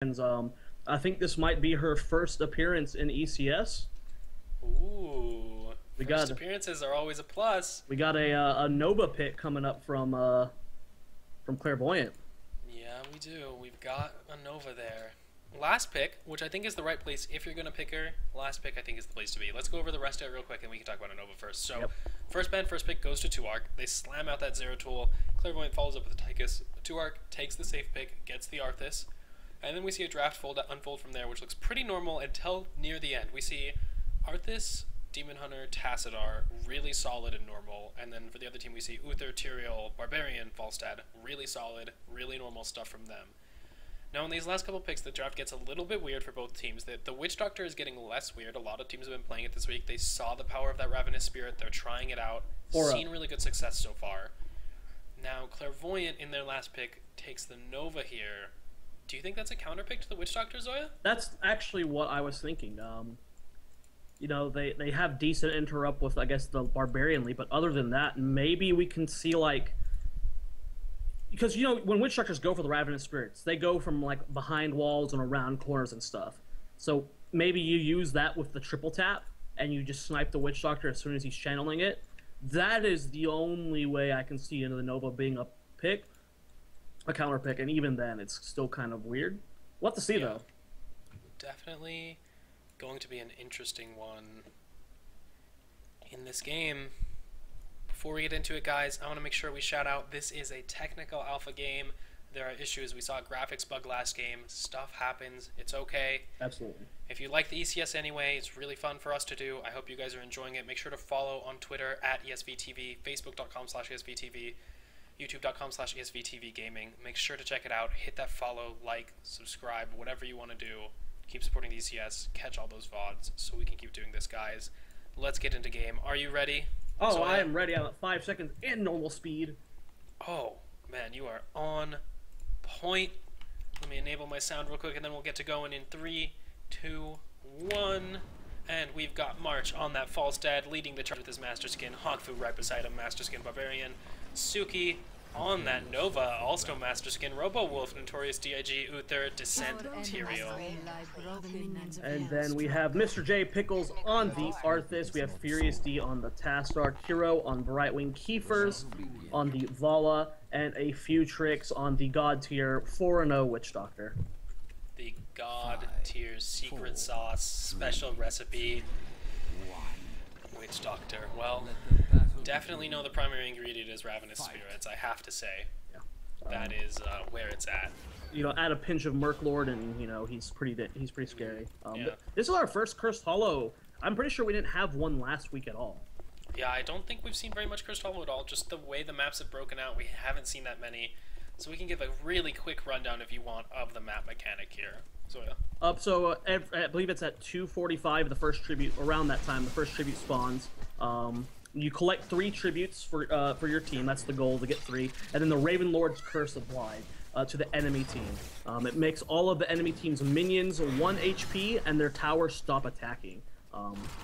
And I think this might be her first appearance in ECS. Ooh, We first got appearances are always a plus. we got a Nova pick coming up from Clairvoyant. Yeah, we do. We've got a Nova there. Last pick, which I think is the right place if you're going to pick her, last pick I think is the place to be. Let's go over the rest of it real quick and we can talk about a Nova first. So, Yep. first band, first pick goes to 2-Arc. They slam out that Zero tool. Clairvoyant follows up with the Tychus. 2-Arc takes the safe pick, gets the Arthas. And then we see a draft unfold from there, which looks pretty normal until near the end. We see Arthas, Demon Hunter, Tassadar, really solid and normal. And then for the other team, we see Uther, Tyrael, Barbarian, Falstad, really solid, really normal stuff from them. Now, in these last couple picks, the draft gets a little bit weird for both teams. The Witch Doctor is getting less weird. A lot of teams have been playing it this week. They saw the power of that Ravenous Spirit. They're trying it out. Seen really good success so far. Now, Clairvoyant, in their last pick, takes the Nova here. Do you think that's a counter pick to the Witch Doctor, Zoya? That's actually what I was thinking. You know, they have decent interrupt with, I guess, the Barbarian Leap, but other than that, maybe we can see, like... Because, you know, when Witch Doctors go for the Ravenous Spirits, they go from, like, behind walls and around corners and stuff. So maybe you use that with the triple tap, and you just snipe the Witch Doctor as soon as he's channeling it. That is the only way I can see into the Nova being a pick. A counter pick, and even then, it's still kind of weird. We'll have to see, though. Definitely going to be an interesting one in this game. Before we get into it, guys, I want to make sure we shout out, this is a technical alpha game. There are issues. We saw a graphics bug last game. Stuff happens. It's okay. Absolutely. If you like the ECS anyway, it's really fun for us to do. I hope you guys are enjoying it. Make sure to follow on Twitter at ESVTV, Facebook.com/ESVTV, YouTube.com/ESVTV Gaming. Make sure to check it out. Hit that follow, like, subscribe, whatever you want to do. Keep supporting the ECS. Catch all those VODs so we can keep doing this, guys. Let's get into game. Are you ready? Oh, So, I am ready. I'm at 5 seconds in normal speed. Oh, man, you are on point. Let me enable my sound real quick, and then we'll get to going in 3, 2, 1. And we've got March on that Falstad, leading the charge with his Master Skin. Hogfu right beside him, Master Skin Barbarian. Suki on that Nova, also Master Skin. Robo Wolf, Notorious DIG, Uther, Descent, Tyrael. And then we have Mr. J Pickles on the Arthas. We have Furious D on the Tastar, Hero on Brightwing, Keefers on the Vala, and a few tricks on the God tier 4-0 Witch Doctor. The God tier secret sauce, special recipe. Witch Doctor. Well, definitely know the primary ingredient is Ravenous Spirits, I have to say. Yeah. That is where it's at. You know, add a pinch of Merklord, and you know he's pretty scary. Yeah. This is our first Cursed Hollow. I'm pretty sure we didn't have one last week at all. Yeah, I don't think we've seen very much Cursed Hollow at all. Just the way the maps have broken out, we haven't seen that many. So we can give a really quick rundown, if you want, of the map mechanic here. So yeah. I believe it's at 2:45. The first tribute around that time. The first tribute spawns. You collect 3 tributes for your team. That's the goal, to get 3. And then the Raven Lord's Curse applied to the enemy team. It makes all of the enemy team's minions 1 HP, and their towers stop attacking.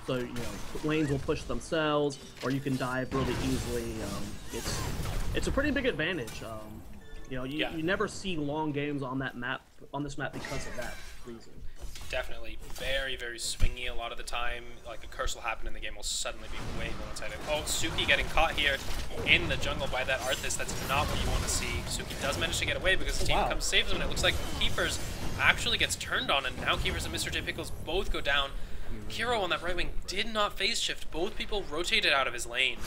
So you know, lanes will push themselves, or you can dive really easily. It's a pretty big advantage. You know, you never see long games on this map because of that reason. Definitely very, very swingy a lot of the time. Like, a curse will happen and the game will suddenly be way more one-sided. Oh, Suki getting caught here in the jungle by that Arthas. That's not what you want to see. Suki does manage to get away because the team comes saves him, and it looks like Keepers actually gets turned on, and now Keepers and Mr. J Pickles both go down. Hero on that right wing did not phase shift. Both people rotated out of his lane,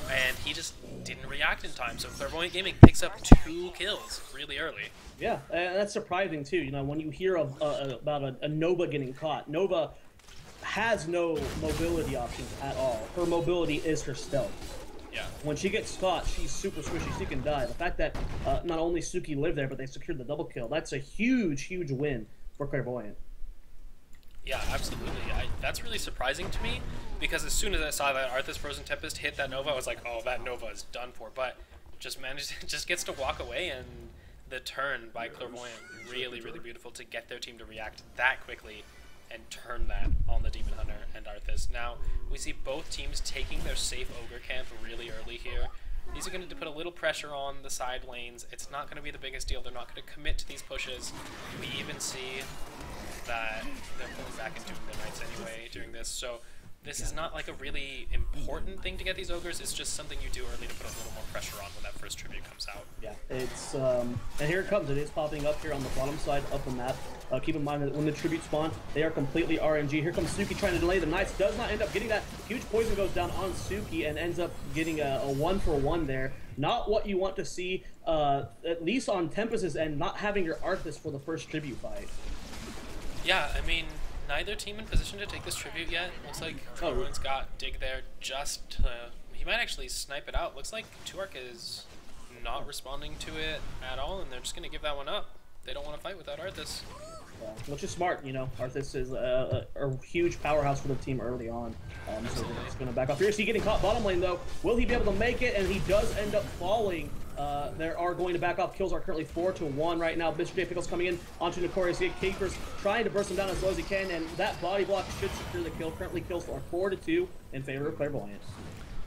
and he just didn't react in time. So Clairvoyant Gaming picks up 2 kills really early. Yeah, and that's surprising too. You know, when you hear of about a Nova getting caught, Nova has no mobility options at all. Her mobility is her stealth. Yeah. When she gets caught, she's super squishy. She can die. The fact that not only Suki lived there, but they secured the double kill, that's a huge, huge win for Clairvoyant. Yeah, absolutely. That's really surprising to me, because as soon as I saw that Arthas Frozen Tempest hit that Nova, I was like, oh, that Nova is done for. But just gets to walk away, and the turn by Clairvoyant, really, really beautiful to get their team to react that quickly and turn that on the Demon Hunter and Arthas. Now, we see both teams taking their safe Ogre camp really early here. These are going to put a little pressure on the side lanes. It's not going to be the biggest deal. They're not going to commit to these pushes. We even see that they're pulling back and doing the knights anyway during this. So this is not like a really important thing to get these ogres. It's just something you do early to put a little more pressure on when that first tribute comes out. Yeah, it's and here it comes. It is popping up here on the bottom side of the map. Keep in mind that when the tribute spawn, they are completely RNG. Here comes Suki trying to delay the knights. Does not end up getting that. Huge poison goes down on Suki and ends up getting a 1-for-1 there. Not what you want to see, at least on Tempest's end, not having your Arthas for the first tribute fight. Yeah, I mean, neither team in position to take this tribute yet. Looks like Clairvoyant's got Dig there just to... He might actually snipe it out. Looks like Tuark is not responding to it at all, and they're just going to give that one up. They don't want to fight without Arthas. Which is smart, you know. Arthas is a huge powerhouse for the team early on. So he's going to back off. Here's he getting caught bottom lane, though. Will he be able to make it? And he does end up falling. They are going to back off. Kills are currently 4-1 right now. Mr. J Pickles coming in onto Notorious. Keepers trying to burst him down as low as he can, and that body block should secure the kill. Currently kills are 4-2 in favor of Clairvoyant.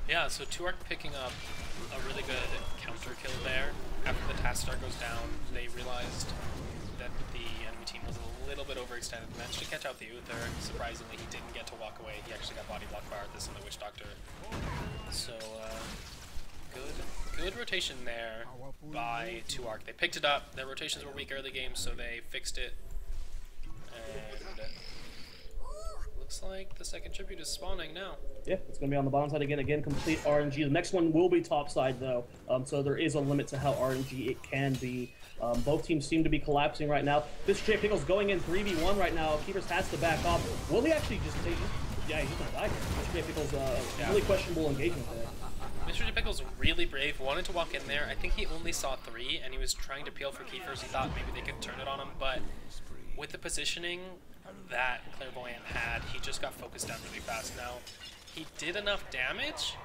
Yeah, so Tuark picking up a really good counter kill there. After the task star goes down, they realized that the enemy team was a little bit overextended. Managed to catch out the Uther. Surprisingly, he didn't get to walk away. He actually got body blocked by Arthas and the Witch Doctor. So, good rotation there by Tuark. They picked it up. Their rotations were weak early game, so they fixed it. And looks like the second tribute is spawning now. Yeah, it's going to be on the bottom side again. Again, complete RNG. The next one will be top side, though. So there is a limit to how RNG it can be. Both teams seem to be collapsing right now. Mr. J Pickles going in 3v1 right now. Keepers has to back off. Will he actually just take... Yeah, he's going to die here. Mr. J Pickles, really questionable engagement there. Mr. J Pickles really brave, wanted to walk in there. I think he only saw 3, and he was trying to peel for Keepers. He thought maybe they could turn it on him, but with the positioning that Clairvoyant had, he just got focused down really fast. Now, he did enough damage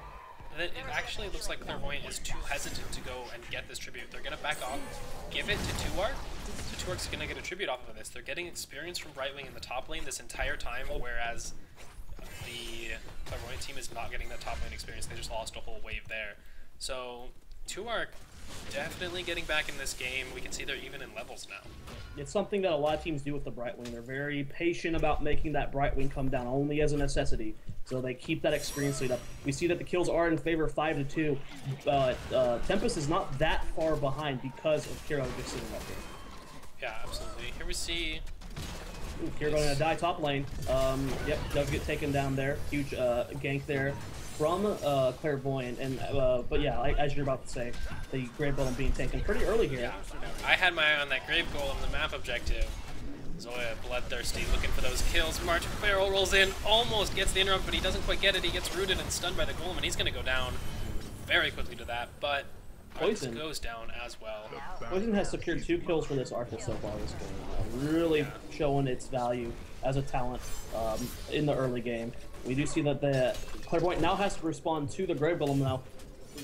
that it actually looks like Clairvoyant is too hesitant to go and get this tribute. They're going to back off, give it to Tuark. So Tuark's going to get a tribute off of this. They're getting experience from Brightwing in the top lane this entire time, whereas the Clairvoyant team is not getting that top lane experience. They just lost a whole wave there. So Tuark definitely getting back in this game. We can see they're even in levels now. It's something that a lot of teams do with the Brightwing. They're very patient about making that Brightwing come down only as a necessity. So they keep that experience lead up. We see that the kills are in favor of 5-2. Tempest is not that far behind because of Kiro just sitting up here. Yeah, absolutely. Here we see... Ooh, Kiro going to die top lane. Yep, does get taken down there. Huge gank there from Clairvoyant. And but yeah, as you're about to say, the Grave Golem being taken pretty early here. Yeah, I had my eye on that Grave Golem, the map objective. Zoya, bloodthirsty, looking for those kills. March Barrel rolls in, almost gets the interrupt, but he doesn't quite get it. He gets rooted and stunned by the Golem, and he's going to go down very quickly to that. But Poison goes down as well. Poison has secured 2 kills for this Arthas so far this game. Really showing its value as a talent in the early game. We do see that the Clairvoyant now has to respond to the Grave Golem now.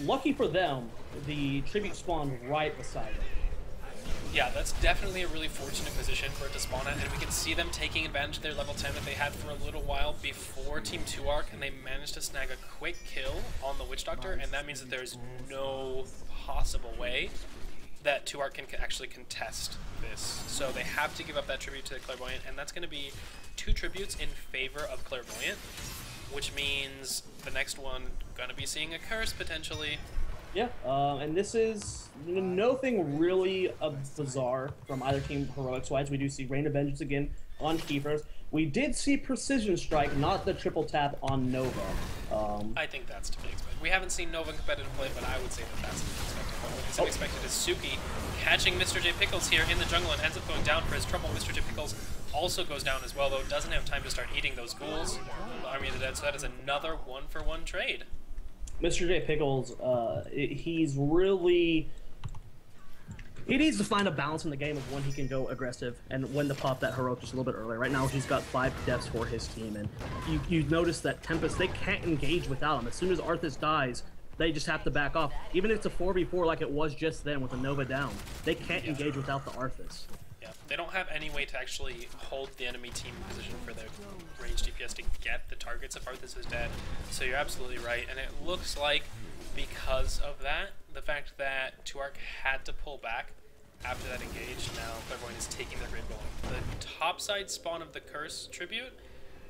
Lucky for them, the tribute spawned right beside it. Yeah, that's definitely a really fortunate position for it to spawn at, and we can see them taking advantage of their level 10 that they had for a little while before Team Tuark, and they managed to snag a quick kill on the Witch Doctor, and that means that there's no possible way that Tuark can actually contest this. So they have to give up that tribute to the Clairvoyant, and that's going to be 2 tributes in favor of Clairvoyant, which means the next one going to be seeing a curse potentially. Yeah, and this is nothing really bizarre from either team heroics-wise. We do see Rain of Vengeance again on Keepers. We did see Precision Strike, not the triple tap on Nova. I think that's to be expected. We haven't seen Nova in competitive play, but I would say that that's to be expected. What is unexpected is Suki catching Mr. J Pickles here in the jungle and ends up going down for his trouble. Mr. J Pickles also goes down as well, though doesn't have time to start eating those ghouls. Army of the Dead, so that is another 1-for-1 trade. Mr. J Pickles, he's really... He needs to find a balance in the game of when he can go aggressive and when to pop that heroic just a little bit earlier. Right now, he's got 5 deaths for his team, and you notice that Tempest, they can't engage without him. As soon as Arthas dies, they just have to back off. Even if it's a 4v4 like it was just then with a Nova down, they can't engage without the Arthas. Yeah, they don't have any way to actually hold the enemy team in position for their range DPS to get the targets if Arthas is dead. So you're absolutely right, and it looks like because of that, the fact that Tuark had to pull back after that engage. Now Clairvoyant is taking their Grave Golem. The topside spawn of the Curse tribute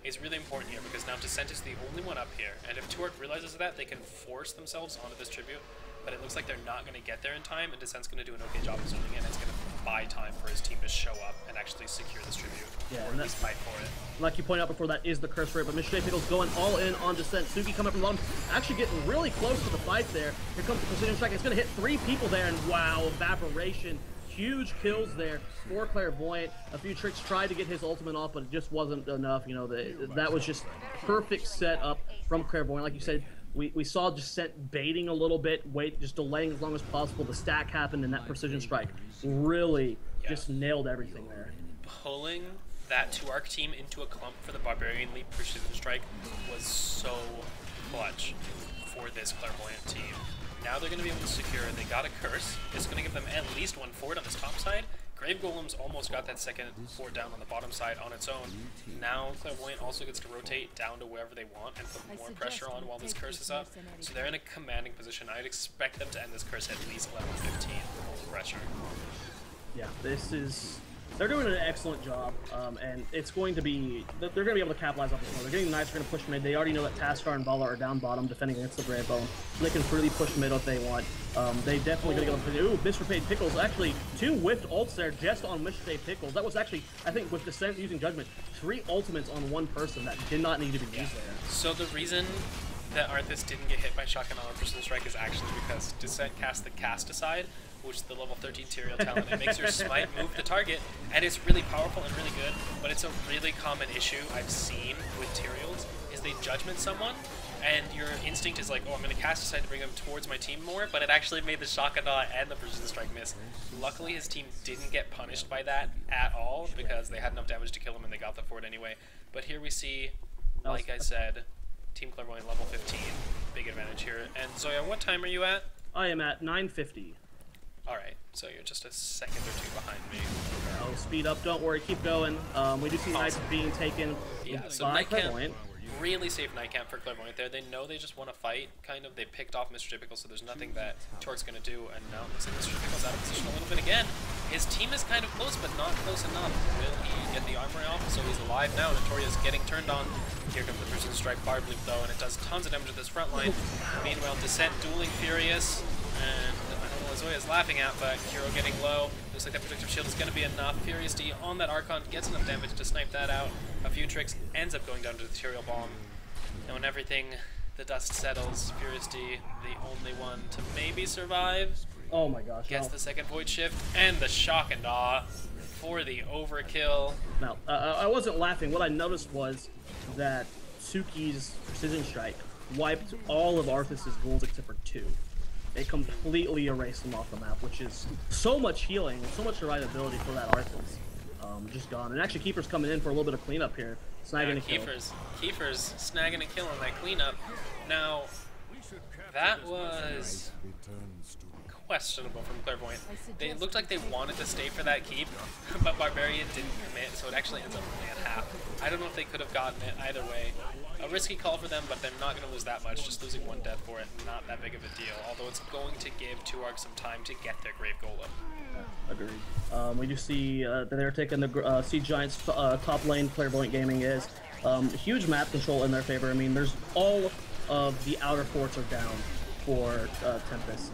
is really important here because now Descent is the only one up here, and if Tuark realizes that, they can force themselves onto this tribute, but it looks like they're not going to get there in time, and Descent's going to do an okay job of zooming in, and it's going to buy time for his team to show up and actually secure this tribute, or at least fight for it. Like you pointed out before, that is the curse rate, but Mr. J Pickles going all in on Descent. Suki coming from the bottom, actually getting really close to the fight there. Here comes the Precision Strike. It's going to hit 3 people there, and wow, Evaporation. Huge kills there for Clairvoyant. A few tricks tried to get his ultimate off, but it just wasn't enough. You know, that was just perfect setup from Clairvoyant. Like you said, we saw Descent baiting a little bit, just delaying as long as possible. The stack happened, and that Precision Strike really just nailed everything there. Pulling that Tuark team into a clump for the Barbarian Leap Precision Strike was so clutch for this Clairvoyant team. Now they're going to be able to secure, they got a Curse. It's going to give them at least 1 fort on this top side. Grave Golem's almost got that second fort down on the bottom side on its own. Now Clairvoyant also gets to rotate down to wherever they want and put more pressure on while this Curse is up. So they're in a commanding position. I'd expect them to end this Curse at least level 15 full pressure. Yeah, they're doing an excellent job, and it's going to be, they're going to be able to capitalize off this more. They're getting knights, they're going to push mid. They already know that Taskar and Vala are down bottom defending against the Grave Golem, so they can freely push mid if they want. They definitely going to go, ooh, Mr. Paid Pickles, actually 2 whiffed ults there just on Mr. Paid Pickles. That was actually, I think, with Descent using Judgment, 3 ultimates on 1 person that did not need to be used there. So the reason that Arthas didn't get hit by Shotgun on Precision Strike is actually because Descent cast the Cast Aside, which is the level 13 Tyrael talent. It makes your smite move the target, and it's really powerful and really good, but it's a really common issue I've seen with Tyraels, is they judgment someone, and your instinct is like, oh, I'm going to cast Aside to bring them towards my team more, but it actually made the Shotgun and the Precision Strike miss. Luckily, his team didn't get punished by that at all, because they had enough damage to kill him and they got the fort anyway. But here we see, like I said, Team Clairvoyant level 15, big advantage here. And Zoya, what time are you at? I am at 950. Alright, so you're just a second or 2 behind me. Oh, speed up, don't worry, keep going. We do see knights being taken by Clairvoyant. Really safe night camp for Clairvoyant there. They know they just want to fight, kind of. They picked off Mr. Typical, so there's nothing that Torque's going to do. And now looks like Mr. Typical's out of position a little bit again. His team is kind of close, but not close enough. Will he get the armor off? So he's alive now. Notoria's getting turned on. Here comes the Precision Strike Barb Leap, though, and it does tons of damage to this front line. Meanwhile, Descent dueling Furious, and I don't know what Zoya's laughing at, but Kiro getting low. Looks like that Protective Shield is going to be enough. Furious D on that Archon gets enough damage to snipe that out. A few tricks, ends up going down to the Tyrael Bomb. And when everything, the dust settles, Furious D, the only one to maybe survive. Oh my gosh. Gets the second Void Shift, and the Shock and Awe for the overkill. Now, I wasn't laughing. What I noticed was that Suki's Precision Strike wiped all of Arthas' ghouls except for 2. It completely erased them off the map, which is so much healing, so much survivability for that Arthas. Just gone. And actually, Keeper's coming in for a little bit of cleanup here. Snagging a kill. Kiefer's snagging a kill on that cleanup. Now, that was questionable from Clairvoyant. They looked like they wanted to stay for that keep, but Barbarian didn't commit, so it actually ends up only at half. I don't know if they could have gotten it either way. A risky call for them, but they're not going to lose that much. Just losing 1 death for it, not that big of a deal. Although it's going to give Tuark some time to get their Grave Golem. Agreed. We do see that they're taking the Sea Giants top lane. Clairvoyant Gaming is huge map control in their favor. I mean, there's all of the outer forts are down for Tempest,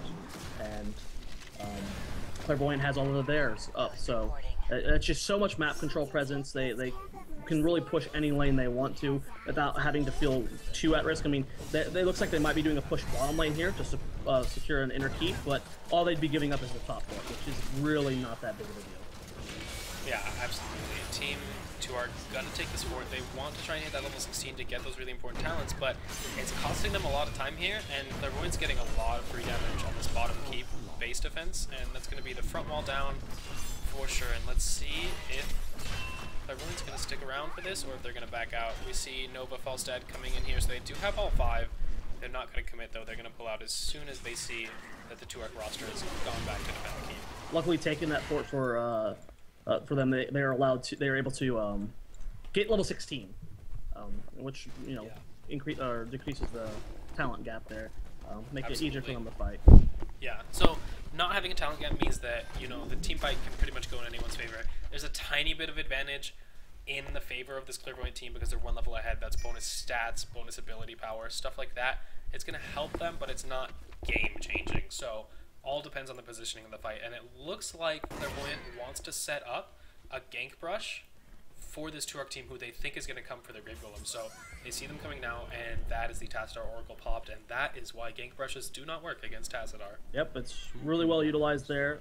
and Clairvoyant has all of theirs up. So it's just so much map control presence. They can really push any lane they want to without having to feel too at risk. I mean, they looks like they might be doing a push bottom lane here to secure an inner keep, but all they'd be giving up is the top fort, which is really not that big of a deal. Yeah, absolutely. Team 2 are gonna take this fort. They want to try and hit that level 16 to get those really important talents, but it's costing them a lot of time here, and Clairvoyant's getting a lot of free damage on this bottom keep base defense, and that's gonna be the front wall down for sure. And let's see if Clairvoyant's going to stick around for this, or if they're going to back out. We see Nova Falstad coming in here, so they do have all 5. They're not going to commit, though. They're going to pull out as soon as they see that the Tuark roster has gone back to defend the keep. Luckily, taking that fort for them, they are allowed to. They are able to get level 16, which increase or decreases the talent gap there. make it easier for them to fight. Yeah, so not having a talent gap means that, you know, the team fight can pretty much go in anyone's favor. There's a tiny bit of advantage in the favor of this Clairvoyant team because they're one level ahead. That's bonus stats, bonus ability power, stuff like that. It's going to help them, but it's not game-changing. So all depends on the positioning of the fight. And it looks like Clairvoyant wants to set up a gank brush for this Turok team who they think is going to come for their Grave Golem. So they see them coming now, and that is the Tassadar Oracle popped, and that is why gank brushes do not work against Tassadar. Yep, it's really well utilized there.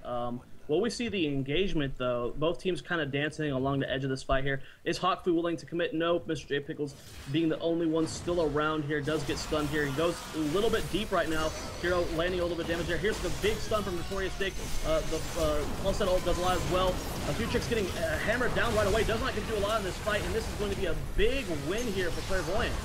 Well, we see the engagement, though. Both teams kind of dancing along the edge of this fight here. Is Hawkfu willing to commit? Nope. Mr. J. Pickles, being the only one still around here, does get stunned here. He goes a little bit deep right now. Hero landing a little bit of damage there. Here's the big stun from Notorious Dick. The Pulsed ult does a lot as well. A few tricks getting hammered down right away. Does not get to do a lot in this fight, and this is going to be a big win here for Clairvoyant.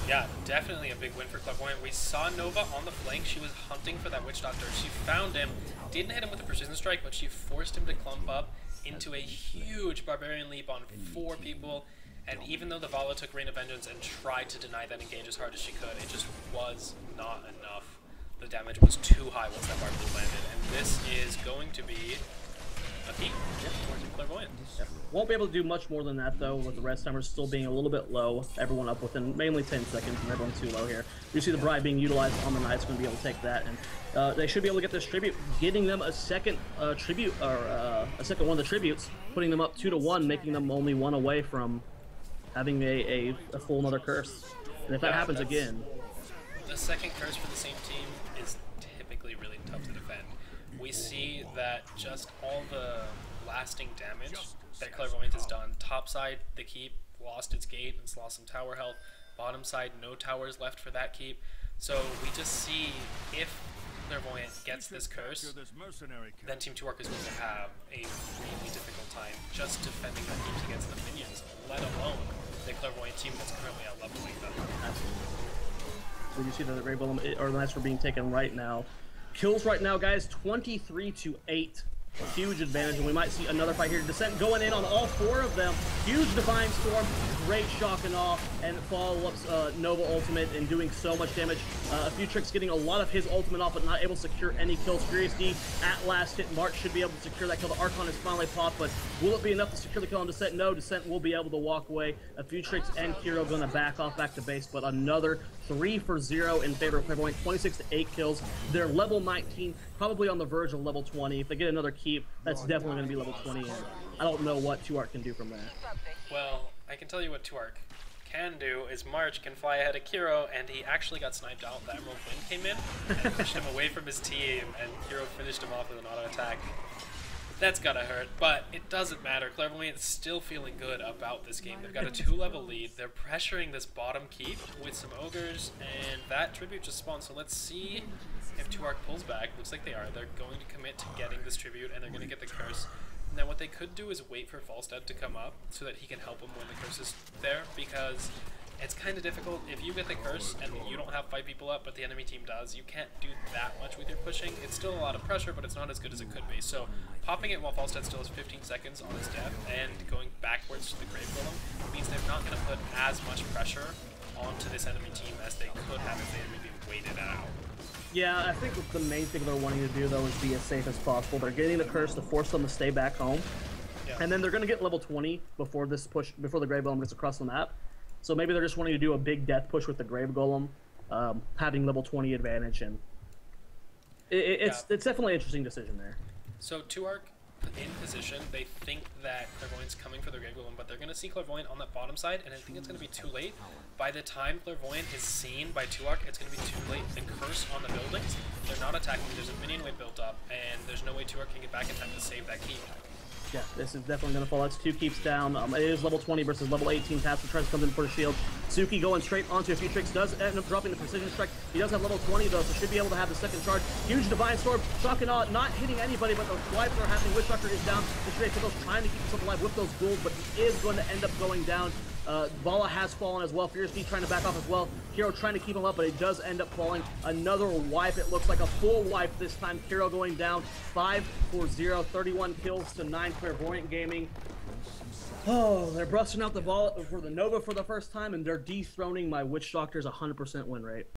Yeah, definitely a big win for Clairvoyant. We saw Nova on the flank. She was hunting for that Witch Doctor. She found him, didn't hit him with a precision strike, but she forced him to clump up into a huge Barbarian leap on 4 people. And even though the Vala took Rain of Vengeance and tried to deny that engage as hard as she could, it just was not enough. The damage was too high once that Barb Leap landed. And this is going to be a peak towards Clairvoyant. Won't be able to do much more than that, though, with the rest timers still being a little bit low. Everyone up within mainly 10 seconds, and everyone's too low here. You see the Bride being utilized on the Knight's going to be able to take that, and they should be able to get this tribute, getting them a second tribute, or a second one of the tributes, putting them up 2-1, making them only 1 away from having a full another curse. And if that happens again... The second curse for the same team is typically really tough to defend. We see that just all the lasting damage that Clairvoyant has done. Top side, the keep lost its gate, it's lost some tower health. Bottom side, no towers left for that keep. So we just see if Clairvoyant gets this curse, then Team Turok is going to have a really difficult time just defending the keeps against the minions, let alone the Clairvoyant team that's currently out leveling them. So you see that the Grave Golem, or the Knights are being taken right now. Kills right now, guys, 23-8. A huge advantage, and we might see another fight here. Descent going in on all 4 of them. Huge Divine Storm, great shock and awe, and follow-ups Nova ultimate and doing so much damage. A few tricks getting a lot of his ultimate off, but not able to secure any kills. Furious D at last hit. March should be able to secure that kill. The Archon is finally popped, but will it be enough to secure the kill on Descent? No, Descent will be able to walk away. A few tricks and Hero going to back off back to base, but another 3 for 0 in favor of Clairvoyant. 26-8 kills. They're level 19, probably on the verge of level 20. If they get another keep, that's definitely going to be level 20, and I don't know what Turok can do from there. Well, I can tell you what Turok can do is March can fly ahead of Kiro, and he actually got sniped out. The Emerald Wind came in and pushed him away from his team, and Kiro finished him off with an auto attack. That's gotta hurt, but it doesn't matter. Clairvoyant's still feeling good about this game. They've got a 2-level lead. They're pressuring this bottom keep with some ogres, and that tribute just spawned. So let's see if Turok pulls back. Looks like they are. They're going to commit to getting this tribute, and they're going to get the curse. Now what they could do is wait for Falstad to come up so that he can help them when the curse is there, because it's kind of difficult. If you get the curse and you don't have 5 people up, but the enemy team does, you can't do that much with your pushing. It's still a lot of pressure, but it's not as good as it could be. So popping it while Falstad still has 15 seconds on his death and going backwards to the Grave Golem means they're not going to put as much pressure onto this enemy team as they could have if they had maybe waited out. Yeah, I think the main thing they're wanting to do, though, is be as safe as possible. They're getting the curse to force them to stay back home. Yeah. And then they're going to get level 20 before this push, before the Grave Golem gets across the map. So maybe they're just wanting to do a big death push with the Grave Golem, having level 20 advantage, and it's definitely an interesting decision there. So Turok in position, they think that Clairvoyant's coming for the Grave Golem, but they're going to see Clairvoyant on that bottom side, and I think it's going to be too late. By the time Clairvoyant is seen by Turok, it's going to be too late. The curse on the buildings, they're not attacking. There's a minion wave built up, and there's no way Turok can get back in time to save that keep. Yeah, this is definitely going to fall. That's 2 keeps down. It is level 20 versus level 18. Tatsu tries to come in for the shield. Suki going straight onto a few tricks. Does end up dropping the precision strike. He does have level 20, though, so should be able to have the second charge. Huge Divine Storm. Shock and awe, not hitting anybody, but the wipes are happening. Witch Doctor is down. Fiddle's trying to keep himself alive with those ghouls, but he is going to end up going down. Vala has fallen as well. Fierce D trying to back off as well. Kiro trying to keep him up, but it does end up falling. Another wipe. It looks like a full wipe this time. Kiro going down 5 for 0. 31 kills to 9. Clairvoyant Gaming. Oh, they're busting out the Vala for the Nova for the first time, and they're dethroning my Witch Doctor's 100% win rate.